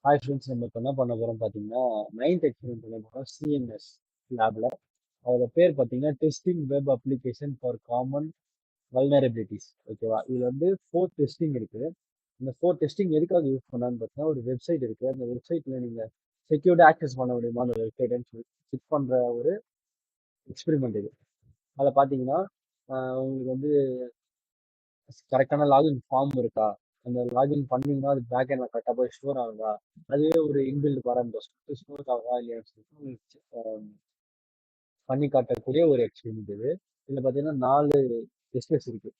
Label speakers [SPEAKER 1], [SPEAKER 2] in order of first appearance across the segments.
[SPEAKER 1] Hi friends, நம்ம இப்போ என்ன பண்ண போகிறோம் பார்த்தீங்கன்னா, நைன்த் எக்ஸ்பெரிமெண்ட் பண்ண போகிறோம் சிஎன்எஸ் லேபில். அதோட பேர் பார்த்தீங்கன்னா testing web application for common vulnerabilities. ஓகேவா? இதில் வந்து 4 டெஸ்டிங் இருக்குது. இந்த 4 டெஸ்டிங் எதுக்காக யூஸ் பண்ணான்னு பார்த்தீங்கன்னா, ஒரு வெப்சைட் இருக்குது. அந்த வெப்சைட்டில் நீங்கள் செக்யூர்டாக ஆக்சஸ் பண்ண முடியுமா அந்த வெப்சைட்னு சொல்லி செக் பண்ணுற ஒரு எக்ஸ்பெரிமெண்ட் இது. அதில் பார்த்தீங்கன்னா, உங்களுக்கு வந்து கரெக்டான லாகின் ஃபார்ம் இருக்கா, அந்த லாகின் பண்ணீங்கன்னா அது பேக் எண்ட்ல கரெக்டாக போய் ஸ்டோர் ஆகுதா, அதுவே ஒரு இன்பில்ட் பாராமீட்டர்ஸ் ஸ்டோர் ஆகுதா இல்லையான்னு சொல்லிட்டு உங்களுக்கு பண்ணி காட்டக்கூடிய ஒரு எக்ஸ்பெரிமெண்ட் இது. இதில் பார்த்தீங்கன்னா 4 டெஸ்டஸ் இருக்கு.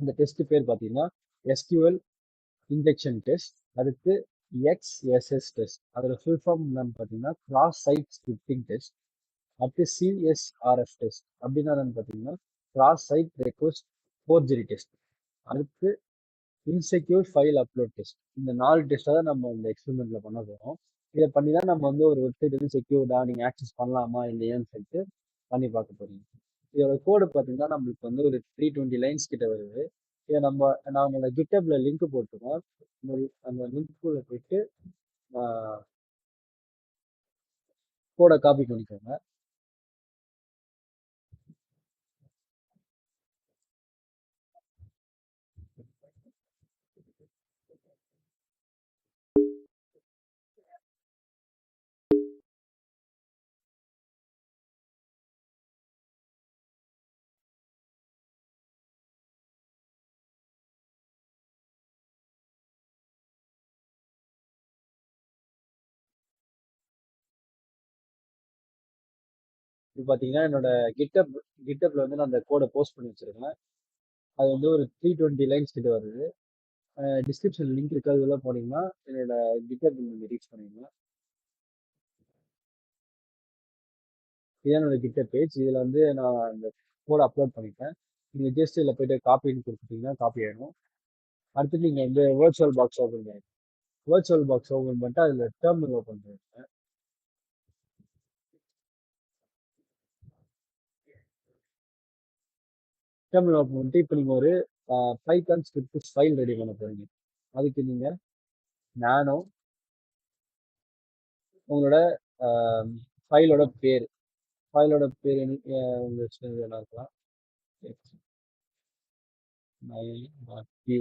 [SPEAKER 1] இந்த டெஸ்ட் பேர் பார்த்தீங்கன்னா எஸ்கியூஎல் இன்ஜெக்ஷன் டெஸ்ட், அடுத்து எக்ஸ்எஸ்எஸ் டெஸ்ட், அதோட ஃபுல் ஃபார்ம் என்னன்னு பார்த்தீங்கன்னா கிராஸ் சைட் ஸ்கிரிப்டிங் டெஸ்ட், அடுத்து சிஎஸ்ஆர்எஃப் டெஸ்ட் அப்படின்னா என்னன்னு பார்த்தீங்கன்னா cross site request forgery test, அடுத்து இன்செக்யூர் ஃபைல் அப்லோட் டெஸ்ட். இந்த 4 டெஸ்ட்டை தான் நம்ம இந்த எக்ஸ்பெரிமெண்ட்ல பண்ண போகிறோம். இதை பண்ணி தான் நம்ம வந்து ஒரு வெப்சைட் வந்து செக்யூர்டா நீங்கள் ஆக்சஸ் பண்ணலாமா இல்லையான்னு சொல்லிட்டு பண்ணி பார்க்க போறீங்க. இதோட கோடு பார்த்தீங்கன்னா நம்மளுக்கு வந்து ஒரு 320 லைன்ஸ் கிட்ட வருது. இதை நான் உங்களோட கிட்டப்ல லிங்க் போட்டுருக்கோம். அந்த லிங்க்குள்ள போயிட்டு கோடை காப்பி பண்ணிக்கோங்க. இது பார்த்தீங்கன்னா என்னோட கிட்டப்ல வந்து நான் அந்த கோடை போஸ்ட் பண்ணி வச்சிருக்கேன். அது வந்து ஒரு 320 லைன்ஸ் கிட்ட வருது. டிஸ்கிரிப்ஷன் லிங்க் இருக்கு, அதுல போனீங்கன்னா என்னோட கிட்டப் நீங்க ரீச் பண்ணுவீங்க. இதுதான் என்னோட கிட்டப் பேஜ். இதுல வந்து நான் இந்த கோட் அப்லோட் பண்ணிட்டேன். நீங்க ஜஸ்ட் இதுல போயிட்டு காப்பின்னு கொடுத்துட்டீங்கன்னா காப்பி ஆயிடும். அடுத்து நீங்க வந்து வேர்ச்சுவல் பாக்ஸ் ஓபன் பண்ணுங்க. வேர்ச்சுவல் பாக்ஸ் ஓபன் பண்ணிட்டு அதுல டெர்மினல் ஓபன் பண்ணுங்க. டெர்மினல் ஓபன் பண்ணிட்டு இப்போ நீங்க ஒரு பைத்தான் ஸ்கிரிப்ட் ஃபைல் ரெடி பண்ண போறீங்க. அதுக்கு நீங்க நானோ உங்களோட ஃபைலோட பேர் உங்க என்ன இருக்கலாம், py.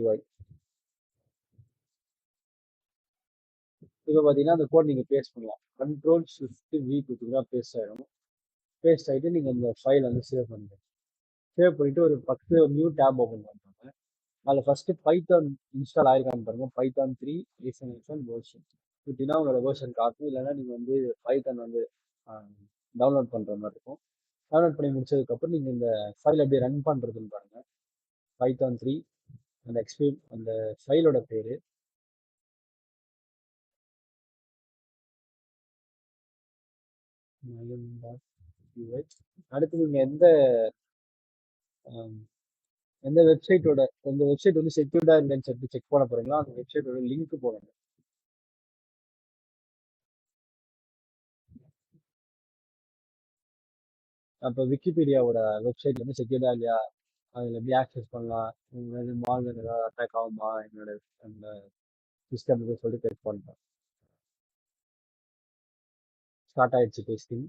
[SPEAKER 1] இப்போ பார்த்தீங்கன்னா அந்த கோட் நீங்கள் பேஸ்ட் பண்ணலாம். Ctrl+Shift+V கொடுத்தீங்கன்னா பேஸ்ட் ஆகிடும். பேஸ்ட் ஆகிட்டு நீங்கள் இந்த ஃபைல் வந்து சேவ் பண்ணுங்க. சேவ் பண்ணிட்டு ஒரு பக்கத்தில் ஒரு நியூ டேப் ஓப்பன் பண்ணுறாங்க. அதில் ஃபஸ்ட்டு பைத்தான் இன்ஸ்டால் ஆயிருக்கான்னு பாருங்க. பைத்தான் 3 ரீசன் வேர்ஷன் இப்படின்னா உங்களோட வேர்ஷன் காட்டும். இல்லைன்னா நீங்கள் வந்து பைத்தான் வந்து டவுன்லோட் பண்ணுற மாதிரி இருக்கும். டவுன்லோட் பண்ணி முடிச்சதுக்கப்புறம் நீங்கள் இந்த ஃபைல் எப்படி ரன் பண்ணுறதுன்னு பாருங்க. பைத்தான் 3 அந்த ஃபைலோட பேர் அடுத்து நீங்கள் எந்த வெப்சைட் வந்து செக்யூர்டா இல்லைன்னு சொல்லிட்டு செக் பண்ண போறீங்களோ அந்த வெப்சைட்டோட லிங்க் போடுங்க. அப்போ விக்கிபீடியாவோட வெப்சைட் வந்து செக்யூர்டா இல்லையா, அதில் எப்படி ஆக்சஸ் பண்ணலாம், உங்களுக்கு மால்வேர் ஏதாவது அட்டாக் ஆகுமா என்னோட அந்த சிஸ்டம்னு சொல்லிட்டு செக் பண்ணுறேன். ஸ்டார்ட் ஆயிடுச்சு டெஸ்டிங்.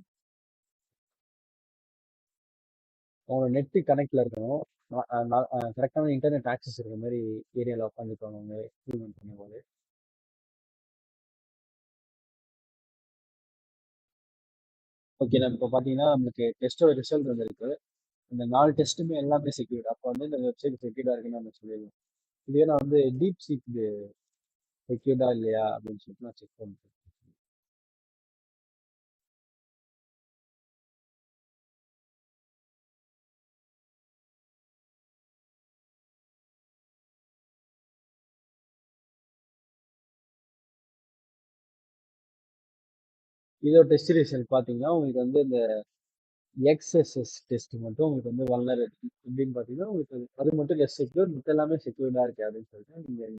[SPEAKER 1] உங்களோட நெட்டு கனெக்ட்ல இருக்கணும். கரெக்டான இன்டர்நெட் ஆக்சஸ் இருக்கிற மாதிரி ஏரியாவில் உட்காந்துக்கோங்க உங்க எக்ஸ்பெரிமெண்ட் பண்ணும்போது. ஓகே, நம்ம இப்போ பார்த்தீங்கன்னா நம்மளுக்கு டெஸ்ட்டோட ரிசல்ட் வந்திருக்கு. இந்த 4 டெஸ்ட்டுமே எல்லாமே செக்யூர்ட். அப்போ வந்து இந்த வெப்சைட் செக்யூர்டா இருக்குன்னு நம்ம சொல்லிடலாம். இதே நான் வந்து டீப் சீக் செக்யூர்டா இல்லையா அப்படின்னு சொல்லிட்டு நான் செக் பண்ணுறேன். இதோட டெஸ்ட் ரிசல்ட் பார்த்தீங்கன்னா உங்களுக்கு வந்து இந்த எக்ஸ்எஸ்எஸ் டெஸ்ட் மட்டும் உங்களுக்கு வந்து வல்னரபிலிட்டி எப்படின்னு பார்த்தீங்கன்னா உங்களுக்கு அது மட்டும் லெஸ் செக்யூர், மற்ற எல்லாமே செக்யூர்டா இருக்கு அப்படின்னு சொல்லிட்டு நீங்க